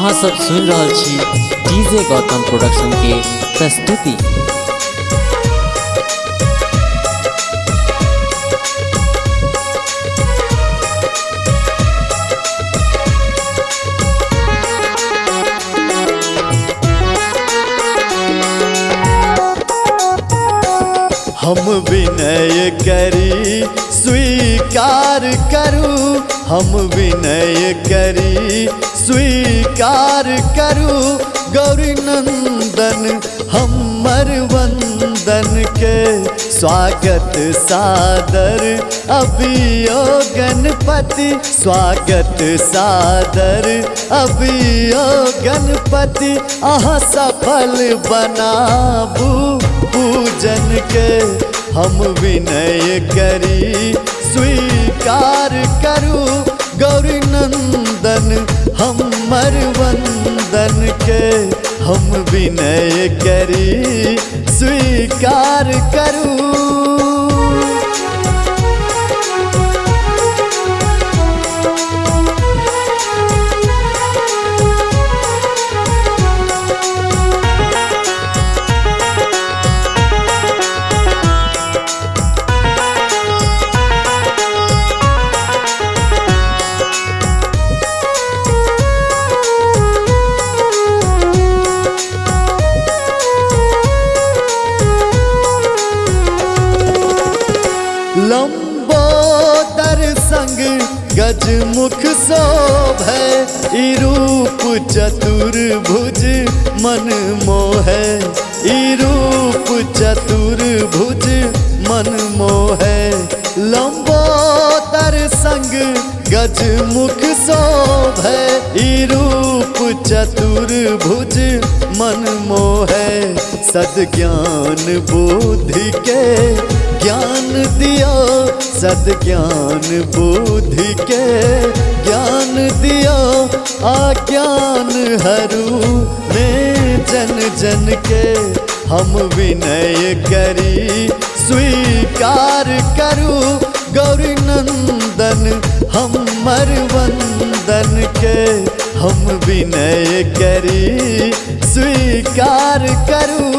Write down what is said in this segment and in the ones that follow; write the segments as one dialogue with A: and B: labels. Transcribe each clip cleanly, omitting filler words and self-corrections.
A: अहाँ सब सुन रहल छी डीजे गौतम प्रोडक्शन के प्रस्तुति।
B: हम विनय करी स्वीकार करूं, हम विनय करी स्वीकार करूं। गौरी नंदन हमर वंदन के स्वागत सादर अभियो गणपति, स्वागत सादर अभियो गणपति। अहाँ सफल बनाबू पूजन के, हम विनय करी स्वीकार करूं। गौरी नंदन हमर वंदन के, हम विनय करी स्वीकार करूं। लंबोदर संग गजमुख शोभै, ई रूप चतुर्भुज मन मोहै, ई रूप चतुर्भुज मन मोहै। लंबोदर संग गजमुख शोभै, ई रूप चतुर्भुज मन मोहै। सद्ज्ञान बुद्धि के ज्ञान दियो, सद्ज्ञान बुद्धि के ज्ञान दियो। अज्ञान हरू में जन जन के, हम विनय करी स्वीकार करूं। गौरी नंदन हमर वंदन के, हम विनय करी स्वीकार करूं।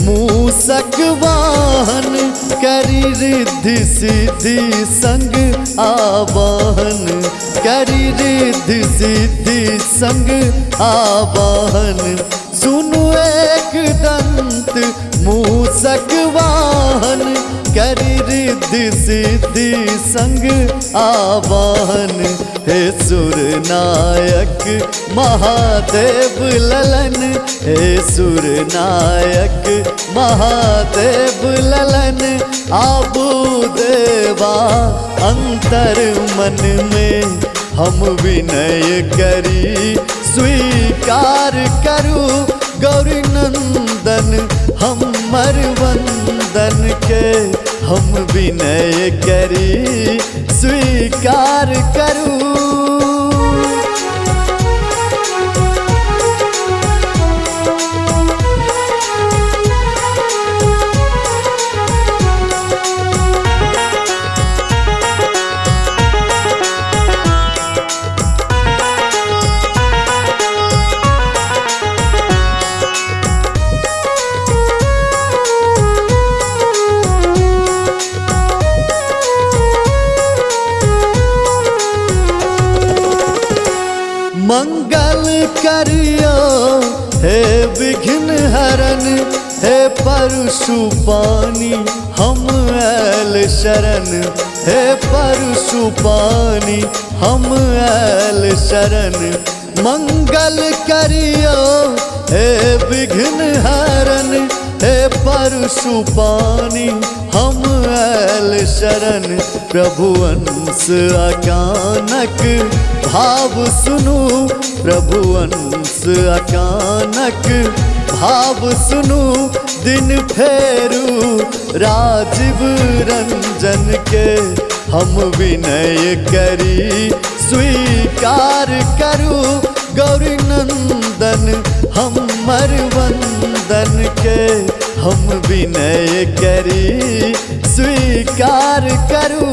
B: मूसक वाहन करी रिद्धि सिद्धि संग आवाहन, करी रिद्धि सिद्धि संग आवाहन। सुनु एक दंत मूसक वाहन करी रिद्धि सिद्धि संग आवाहन। हे सुर नायक महादेव ललन, हे सुर नायक महादेव ललन। आबू देवा अंतर मन में, हम विनय करी स्वीकार करूं। गौरी नंदन हमर वंदन के, हम विनय करी स्वीकार करूं। मंगल करियो हे विघ्न हरन, हे परशुपानी हम ऐल शरण, हे परशुपानी हम ऐल शरण। मंगल करियो हे विघ्न हरन हे परशुपानी हम ऐल शरण। प्रभु अंश अचानक भाव सुनु, प्रभु अंश अचानक भाव सुनु। दिन फेरू राजीव रंजन के हम विनय करी स्वीकार करू। गौरी नंदन हमर वंदन के हम विनय करी स्वीकार करू।